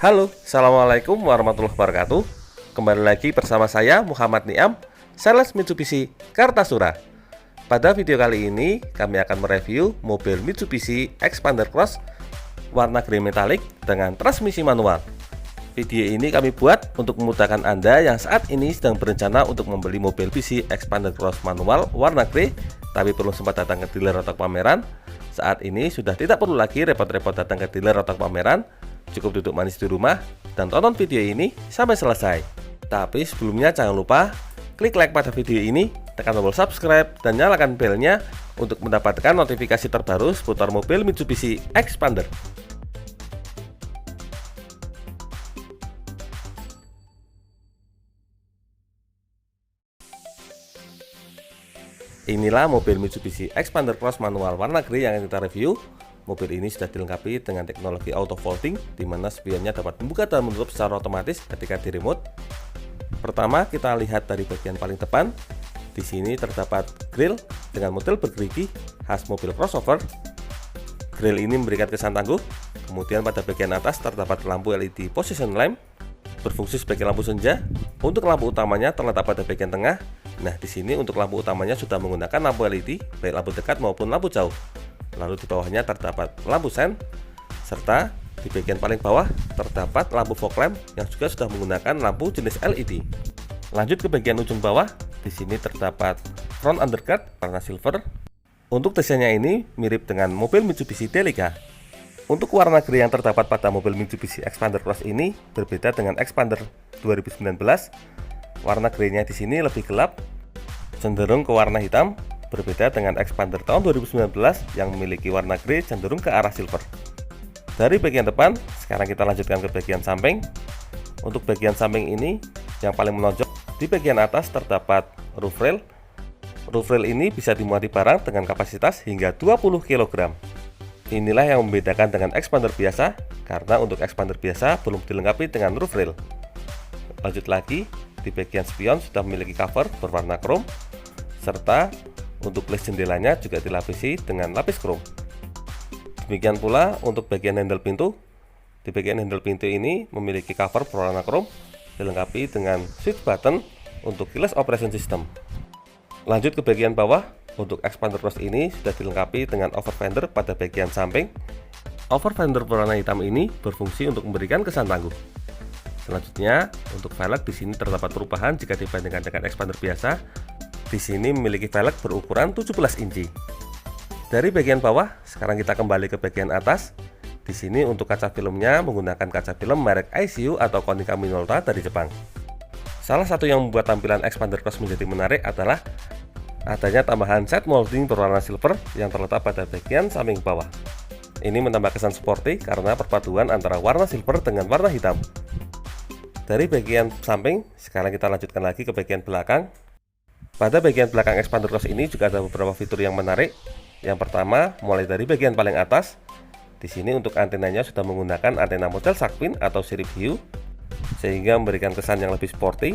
Halo, Assalamualaikum warahmatullahi wabarakatuh. Kembali lagi bersama saya Muhammad Niam, sales Mitsubishi Kartasura. Pada video kali ini kami akan mereview mobil Mitsubishi Xpander Cross warna grey metalik dengan transmisi manual. Video ini kami buat untuk memudahkan Anda yang saat ini sedang berencana untuk membeli mobil Mitsubishi Xpander Cross manual warna grey tapi belum sempat datang ke dealer atau pameran. Saat ini sudah tidak perlu lagi repot-repot datang ke dealer atau pameran. Cukup duduk manis di rumah dan tonton video ini sampai selesai. Tapi sebelumnya jangan lupa klik like pada video ini, tekan tombol subscribe dan nyalakan belnya untuk mendapatkan notifikasi terbaru seputar mobil Mitsubishi Xpander. Inilah mobil Mitsubishi Xpander Cross manual warna grey yang akan kita review. Mobil ini sudah dilengkapi dengan teknologi auto folding, di mana spionnya dapat membuka dan menutup secara otomatis ketika di remote. Pertama, kita lihat dari bagian paling depan. Di sini terdapat grill dengan model bergerigi khas mobil crossover. Grill ini memberikan kesan tangguh. Kemudian pada bagian atas terdapat lampu LED position lamp, berfungsi sebagai lampu senja. Untuk lampu utamanya terletak pada bagian tengah. Nah, di sini untuk lampu utamanya sudah menggunakan lampu LED, baik lampu dekat maupun lampu jauh. Lalu di bawahnya terdapat lampu sen, serta di bagian paling bawah terdapat lampu fog lamp yang juga sudah menggunakan lampu jenis LED. Lanjut ke bagian ujung bawah, di sini terdapat front underguard warna silver. Untuk desainnya ini mirip dengan mobil Mitsubishi Delica. Untuk warna grey yang terdapat pada mobil Mitsubishi Xpander Cross ini berbeda dengan Xpander 2019. Warna greynya di sini lebih gelap, cenderung ke warna hitam. Berbeda dengan Xpander tahun 2019 yang memiliki warna grey cenderung ke arah silver. Dari bagian depan, sekarang kita lanjutkan ke bagian samping. Untuk bagian samping ini, yang paling menonjol di bagian atas terdapat roof rail. Roof rail ini bisa dimuati barang dengan kapasitas hingga 20 kg. Inilah yang membedakan dengan Xpander biasa, karena untuk Xpander biasa belum dilengkapi dengan roof rail. Lanjut lagi, di bagian spion sudah memiliki cover berwarna chrome, serta untuk flash jendelanya juga dilapisi dengan lapis chrome. Demikian pula untuk bagian handle pintu. Di bagian handle pintu ini memiliki cover berwarna chrome, dilengkapi dengan switch button untuk keyless operation system. Lanjut ke bagian bawah, untuk Xpander Cross ini sudah dilengkapi dengan over fender pada bagian samping. Over fender berwarna hitam ini berfungsi untuk memberikan kesan tangguh. Selanjutnya, untuk velg di sini terdapat perubahan jika dibandingkan dengan Xpander biasa. Di sini memiliki velg berukuran 17 inci. Dari bagian bawah, sekarang kita kembali ke bagian atas. Di sini untuk kaca filmnya menggunakan kaca film merek ICU atau Konica Minolta dari Jepang. Salah satu yang membuat tampilan Xpander Cross menjadi menarik adalah adanya tambahan set molding berwarna silver yang terletak pada bagian samping bawah. Ini menambah kesan sporty karena perpaduan antara warna silver dengan warna hitam. Dari bagian samping, sekarang kita lanjutkan lagi ke bagian belakang. Pada bagian belakang Xpander Cross ini juga ada beberapa fitur yang menarik. Yang pertama, mulai dari bagian paling atas. Di sini untuk antenanya sudah menggunakan antena model Shark-Fin atau sirip hiu, sehingga memberikan kesan yang lebih sporty.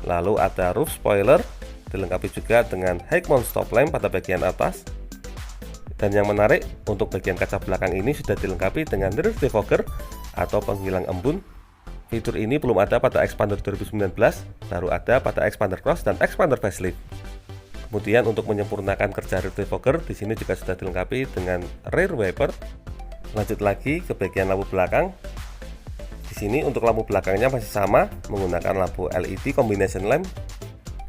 Lalu ada roof spoiler, dilengkapi juga dengan high mount stop lamp pada bagian atas. Dan yang menarik, untuk bagian kaca belakang ini sudah dilengkapi dengan rear defogger atau penghilang embun. Fitur ini belum ada pada Xpander 2019, baru ada pada Xpander Cross dan Xpander Facelift. Kemudian untuk menyempurnakan kerja rear defogger, di sini juga sudah dilengkapi dengan rear wiper. Lanjut lagi ke bagian lampu belakang. Di sini untuk lampu belakangnya masih sama, menggunakan lampu LED combination lamp,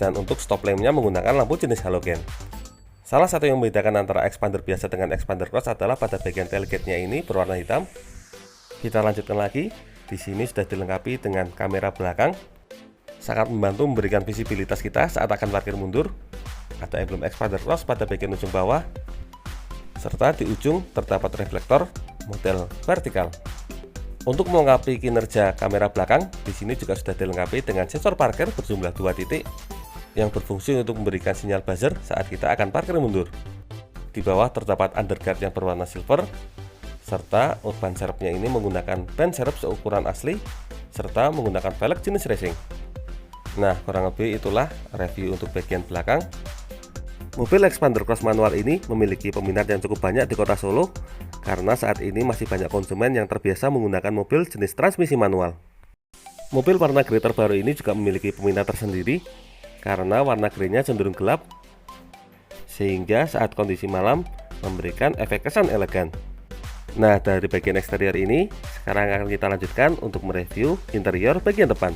dan untuk stop lampnya menggunakan lampu jenis halogen. Salah satu yang membedakan antara Xpander biasa dengan Xpander Cross adalah pada bagian tailgate-nya ini berwarna hitam. Kita lanjutkan lagi. Di sini sudah dilengkapi dengan kamera belakang, sangat membantu memberikan visibilitas kita saat akan parkir mundur. Ada emblem Xpander Cross pada bagian ujung bawah, serta di ujung terdapat reflektor model vertikal. Untuk melengkapi kinerja kamera belakang, di sini juga sudah dilengkapi dengan sensor parkir berjumlah 2 titik yang berfungsi untuk memberikan sinyal buzzer saat kita akan parkir mundur. Di bawah terdapat underguard yang berwarna silver, serta ban serepnya ini menggunakan ban serep seukuran asli, serta menggunakan velg jenis racing. Nah, kurang lebih itulah review untuk bagian belakang. Mobil Xpander Cross manual ini memiliki peminat yang cukup banyak di kota Solo, karena saat ini masih banyak konsumen yang terbiasa menggunakan mobil jenis transmisi manual. Mobil warna grey terbaru ini juga memiliki peminat tersendiri karena warna grey-nya cenderung gelap, sehingga saat kondisi malam memberikan efek kesan elegan. Nah, dari bagian eksterior ini, sekarang akan kita lanjutkan untuk mereview interior bagian depan.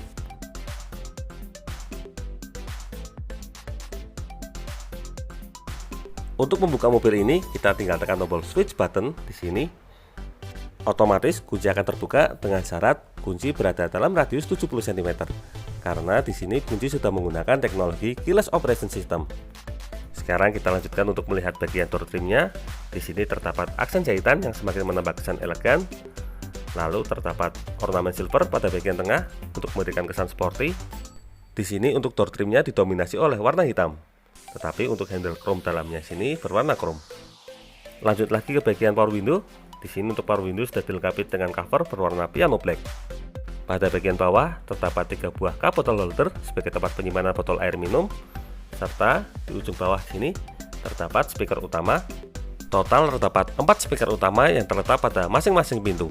Untuk membuka mobil ini, kita tinggal tekan tombol switch button di sini. Otomatis kunci akan terbuka dengan syarat kunci berada dalam radius 70 cm. Karena di sini kunci sudah menggunakan teknologi keyless operation system. Sekarang kita lanjutkan untuk melihat bagian door trimnya. Di sini terdapat aksen jahitan yang semakin menambah kesan elegan. Lalu terdapat ornamen silver pada bagian tengah untuk memberikan kesan sporty. Di sini untuk door trimnya didominasi oleh warna hitam. Tetapi untuk handle chrome dalamnya sini berwarna chrome. Lanjut lagi ke bagian power window. Di sini untuk power window sudah dilengkapi dengan cover berwarna piano black. Pada bagian bawah terdapat 3 buah cup bottle holder sebagai tempat penyimpanan botol air minum, serta di ujung bawah sini terdapat speaker utama. Total terdapat 4 speaker utama yang terletak pada masing-masing pintu.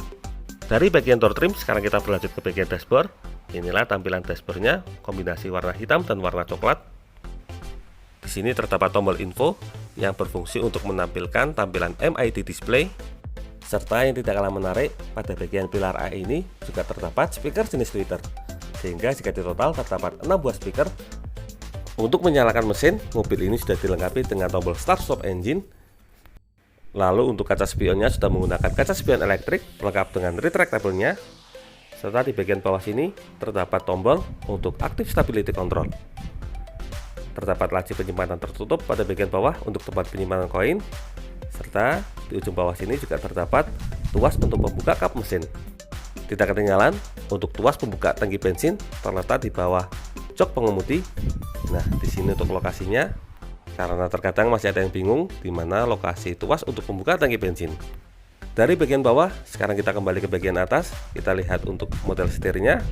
Dari bagian door trim sekarang kita berlanjut ke bagian dashboard. Inilah tampilan dashboardnya, kombinasi warna hitam dan warna coklat. Di sini terdapat tombol info yang berfungsi untuk menampilkan tampilan MID display, serta yang tidak kalah menarik, pada bagian pilar A ini juga terdapat speaker jenis tweeter, sehingga jika di total terdapat 6 buah speaker. Untuk menyalakan mesin, mobil ini sudah dilengkapi dengan tombol start stop engine. Lalu untuk kaca spionnya sudah menggunakan kaca spion elektrik lengkap dengan retractable-nya, serta di bagian bawah sini terdapat tombol untuk active stability control. Terdapat laci penyimpanan tertutup pada bagian bawah untuk tempat penyimpanan koin, serta di ujung bawah sini juga terdapat tuas untuk membuka kap mesin. Tidak ketinggalan, untuk tuas pembuka tangki bensin terletak di bawah jok pengemudi. Nah, di sini untuk lokasinya, karena terkadang masih ada yang bingung di mana lokasi tuas untuk membuka tangki bensin. Dari bagian bawah, sekarang kita kembali ke bagian atas. Kita lihat untuk model setirnya.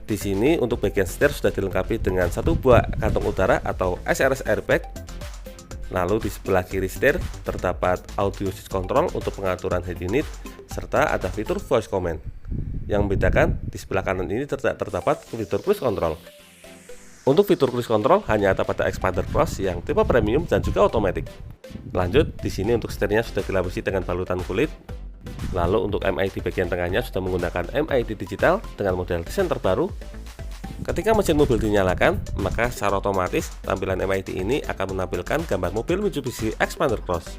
Di sini untuk bagian setir sudah dilengkapi dengan 1 buah kantong udara atau SRS airbag. Lalu di sebelah kiri setir terdapat audio switch control untuk pengaturan head unit, serta ada fitur voice command. Yang membedakan di sebelah kanan ini terdapat fitur cruise control. Untuk fitur cruise control hanya ada pada Xpander Cross yang tipe premium dan juga otomatis. Lanjut, di sini untuk setirnya sudah dilapisi dengan balutan kulit. Lalu untuk MID bagian tengahnya sudah menggunakan MID digital dengan model desain terbaru. Ketika mesin mobil dinyalakan, maka secara otomatis tampilan MID ini akan menampilkan gambar mobil Mitsubishi Xpander Cross.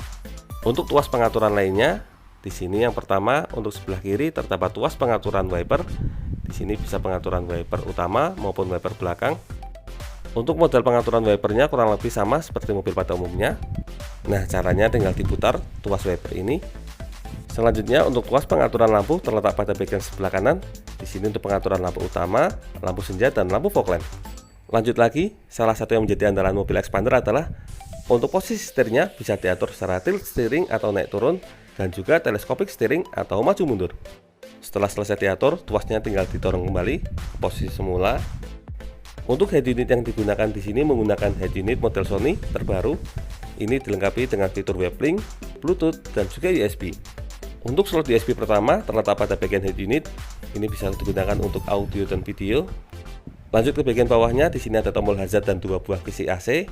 Untuk tuas pengaturan lainnya, di sini yang pertama untuk sebelah kiri terdapat tuas pengaturan wiper. Di sini bisa pengaturan wiper utama maupun wiper belakang. Untuk model pengaturan wipernya kurang lebih sama seperti mobil pada umumnya. Nah, caranya tinggal diputar tuas wiper ini. Selanjutnya untuk tuas pengaturan lampu terletak pada bagian sebelah kanan. Di sini untuk pengaturan lampu utama, lampu senja, dan lampu fog lamp. Lanjut lagi, salah satu yang menjadi andalan mobil Xpander adalah untuk posisi setirnya bisa diatur secara tilt steering atau naik turun, dan juga telescopic steering atau maju mundur. Setelah selesai diatur, tuasnya tinggal didorong kembali ke posisi semula. Untuk head unit yang digunakan di sini menggunakan head unit model Sony terbaru. Ini dilengkapi dengan fitur WebLink, Bluetooth, dan juga USB. Untuk slot USB pertama terletak pada bagian head unit. Ini bisa digunakan untuk audio dan video. Lanjut ke bagian bawahnya, di sini ada tombol hazard dan 2 buah kisi AC.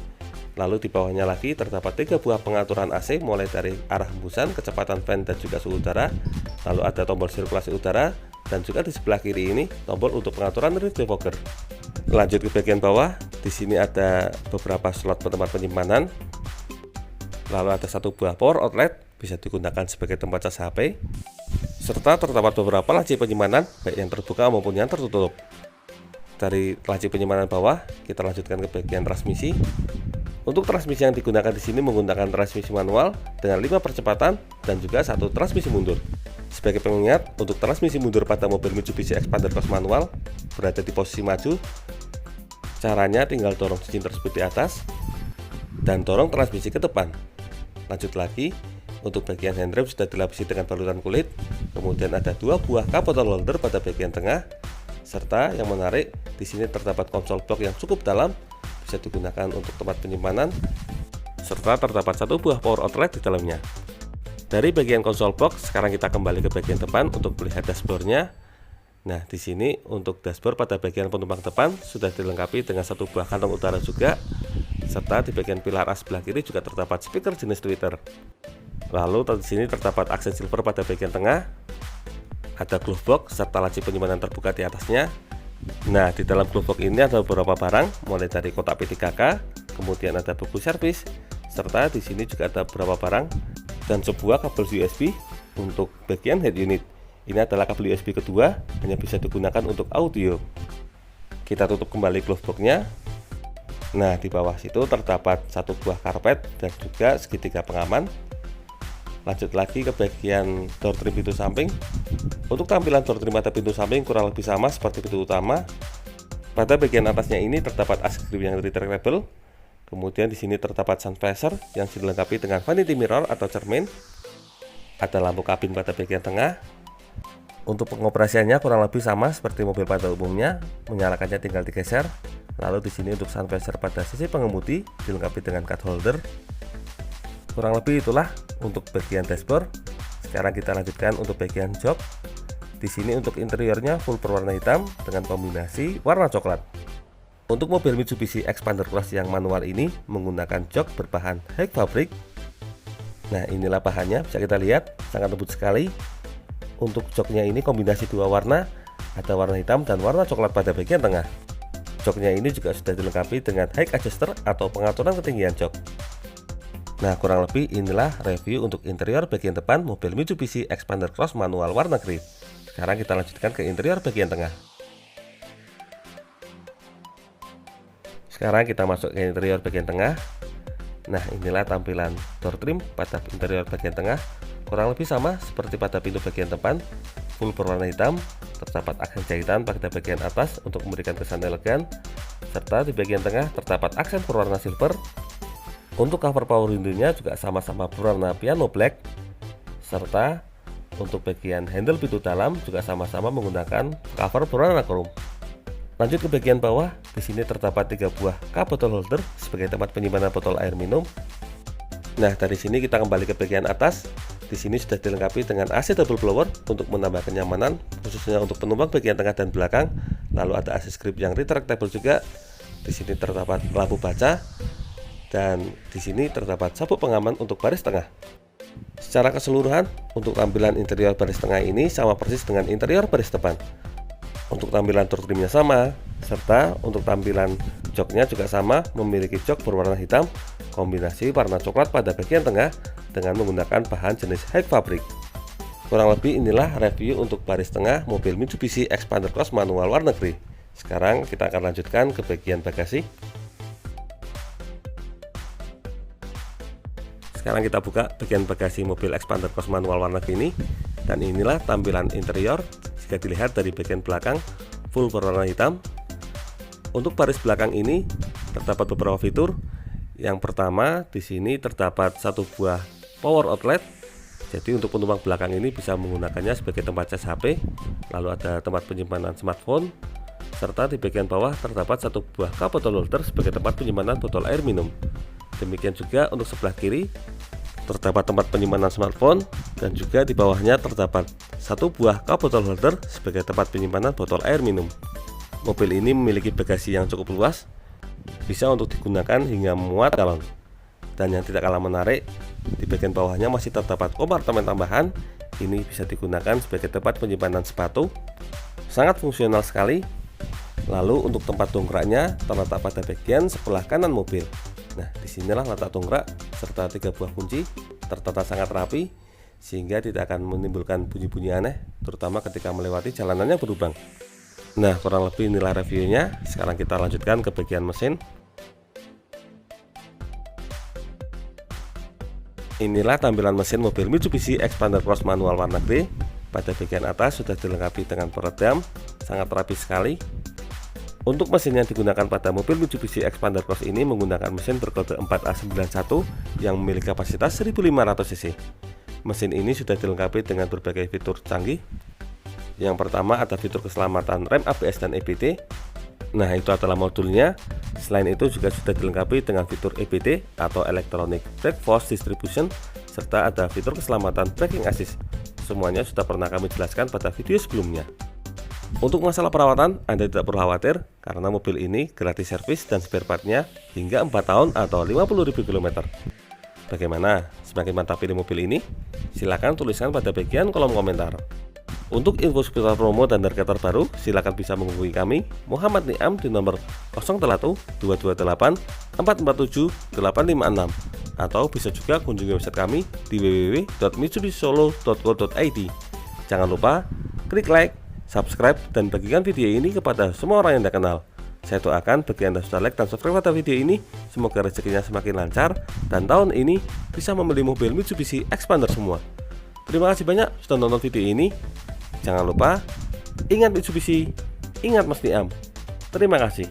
Lalu di bawahnya lagi terdapat 3 buah pengaturan AC mulai dari arah hembusan, kecepatan fan, dan juga suhu udara. Lalu ada tombol sirkulasi udara, dan juga di sebelah kiri ini tombol untuk pengaturan rear defogger. Lanjut ke bagian bawah, di sini ada beberapa slot tempat penyimpanan. Lalu ada 1 buah power outlet, bisa digunakan sebagai tempat cas HP, serta terdapat beberapa laci penyimpanan baik yang terbuka maupun yang tertutup. Dari laci penyimpanan bawah, kita lanjutkan ke bagian transmisi. Untuk transmisi yang digunakan di sini menggunakan transmisi manual dengan 5 percepatan dan juga 1 transmisi mundur. Sebagai pengingat, untuk transmisi mundur pada mobil Mitsubishi Xpander Cross manual berada di posisi maju. Caranya tinggal dorong cincin tersebut di atas dan dorong transmisi ke depan. Lanjut lagi, untuk bagian handrail sudah dilapisi dengan balutan kulit. Kemudian ada 2 buah cup bottle holder pada bagian tengah, serta yang menarik di sini terdapat konsol box yang cukup dalam, bisa digunakan untuk tempat penyimpanan, serta terdapat 1 buah power outlet di dalamnya. Dari bagian konsol box, sekarang kita kembali ke bagian depan untuk melihat dashboardnya. Nah, di sini untuk dashboard pada bagian penumpang depan sudah dilengkapi dengan satu buah kantong utara juga, serta di bagian pilar as sebelah kiri juga terdapat speaker jenis tweeter. Lalu di sini terdapat aksen silver pada bagian tengah, ada glove box serta laci penyimpanan terbuka di atasnya. Nah, di dalam glove box ini ada beberapa barang, mulai dari kotak P3K, kemudian ada buku servis, serta di sini juga ada beberapa barang dan sebuah kabel USB untuk bagian head unit. Ini adalah kabel USB kedua, hanya bisa digunakan untuk audio. Kita tutup kembali glove box-nya. Nah, di bawah situ terdapat satu buah karpet dan juga segitiga pengaman. Lanjut lagi ke bagian door trim pintu samping. Untuk tampilan door trim pada pintu samping kurang lebih sama seperti pintu utama. Pada bagian atasnya ini terdapat as grip yang retractable. Kemudian di sini terdapat sun visor yang dilengkapi dengan vanity mirror atau cermin. Ada lampu kabin pada bagian tengah. Untuk pengoperasiannya kurang lebih sama seperti mobil pada umumnya, menyalakannya tinggal digeser. Lalu di sini untuk sun visor pada sisi pengemudi dilengkapi dengan card holder. Kurang lebih itulah untuk bagian dashboard. Sekarang kita lanjutkan untuk bagian jok. Di sini untuk interiornya full berwarna hitam dengan kombinasi warna coklat. Untuk mobil Mitsubishi Xpander Cross yang manual ini menggunakan jok berbahan high fabric. Nah, inilah bahannya, bisa kita lihat sangat lembut sekali. Untuk joknya ini kombinasi dua warna, ada warna hitam dan warna coklat pada bagian tengah. Joknya ini juga sudah dilengkapi dengan high adjuster atau pengaturan ketinggian jok. Nah, kurang lebih inilah review untuk interior bagian depan mobil Mitsubishi Xpander Cross manual warna grey. Sekarang kita lanjutkan ke interior bagian tengah. Sekarang kita masuk ke interior bagian tengah. Nah, inilah tampilan door trim pada interior bagian tengah. Kurang lebih sama seperti pada pintu bagian depan, full berwarna hitam, terdapat aksen jahitan pada bagian atas untuk memberikan kesan elegan, serta di bagian tengah terdapat aksen berwarna silver. Untuk cover power window-nya juga sama-sama berwarna piano black, serta untuk bagian handle pintu dalam juga sama-sama menggunakan cover berwarna chrome. Lanjut ke bagian bawah, di sini terdapat 3 buah cup bottle holder sebagai tempat penyimpanan botol air minum. Nah, dari sini kita kembali ke bagian atas. Di sini sudah dilengkapi dengan AC double blower untuk menambah kenyamanan, khususnya untuk penumpang bagian tengah dan belakang. Lalu ada AC grip yang retractable juga. Di sini terdapat lampu baca dan di sini terdapat sabuk pengaman untuk baris tengah. Secara keseluruhan, untuk tampilan interior baris tengah ini sama persis dengan interior baris depan. Untuk tampilan door trimnya sama, serta untuk tampilan joknya juga sama, memiliki jok berwarna hitam, kombinasi warna coklat pada bagian tengah dengan menggunakan bahan jenis high fabric. Kurang lebih inilah review untuk baris tengah mobil Mitsubishi Xpander Cross manual warna grey. Sekarang kita akan lanjutkan ke bagian bagasi. Sekarang kita buka bagian bagasi mobil Xpander Cross manual warna grey ini, dan inilah tampilan interior. Jika dilihat dari bagian belakang full berwarna hitam. Untuk baris belakang ini terdapat beberapa fitur. Yang pertama, di sini terdapat satu buah power outlet. Jadi untuk penumpang belakang ini bisa menggunakannya sebagai tempat cas HP. Lalu ada tempat penyimpanan smartphone. Serta di bagian bawah terdapat satu buah cup bottle holder sebagai tempat penyimpanan botol air minum. Demikian juga untuk sebelah kiri terdapat tempat penyimpanan smartphone, dan juga di bawahnya terdapat satu buah cup bottle holder sebagai tempat penyimpanan botol air minum. Mobil ini memiliki bagasi yang cukup luas, bisa untuk digunakan hingga memuat galon. Dan yang tidak kalah menarik, di bagian bawahnya masih terdapat kompartemen tambahan. Ini bisa digunakan sebagai tempat penyimpanan sepatu, sangat fungsional sekali. Lalu untuk tempat dongkraknya terletak pada bagian sebelah kanan mobil. Nah, disinilah letak dongkrak serta 3 buah kunci, tertata sangat rapi sehingga tidak akan menimbulkan bunyi-bunyi aneh, terutama ketika melewati jalanannya berlubang. Nah, kurang lebih inilah reviewnya. Sekarang kita lanjutkan ke bagian mesin. Inilah tampilan mesin mobil Mitsubishi Xpander Cross manual warna grey. Pada bagian atas sudah dilengkapi dengan peredam, sangat rapi sekali. Untuk mesin yang digunakan pada mobil Mitsubishi Xpander Cross ini menggunakan mesin berkode 4A91 yang memiliki kapasitas 1500 cc. Mesin ini sudah dilengkapi dengan berbagai fitur canggih. Yang pertama ada fitur keselamatan rem ABS dan EBD. Nah, itu adalah modulnya. Selain itu juga sudah dilengkapi dengan fitur EBD atau Electronic Brake Force Distribution serta ada fitur keselamatan braking assist. Semuanya sudah pernah kami jelaskan pada video sebelumnya. Untuk masalah perawatan, Anda tidak perlu khawatir karena mobil ini gratis servis dan spare partnya hingga 4 tahun atau 50.000 km. Bagaimana? Semakin mantap pilih mobil ini? Silahkan tuliskan pada bagian kolom komentar. Untuk info seputar promo dan harga terbaru, silakan bisa menghubungi kami, Muhammad Niam, di nomor 01228 447 856, atau bisa juga kunjungi website kami di www.mitsubishisolo.co.id. Jangan lupa klik like, subscribe, dan bagikan video ini kepada semua orang yang Anda kenal. Saya doakan bagi Anda sudah like dan subscribe pada video ini, semoga rezekinya semakin lancar dan tahun ini bisa membeli mobil Mitsubishi Xpander semua. Terima kasih banyak sudah nonton video ini. Jangan lupa, ingat Mitsubishi, ingat Mas Niam. Terima kasih.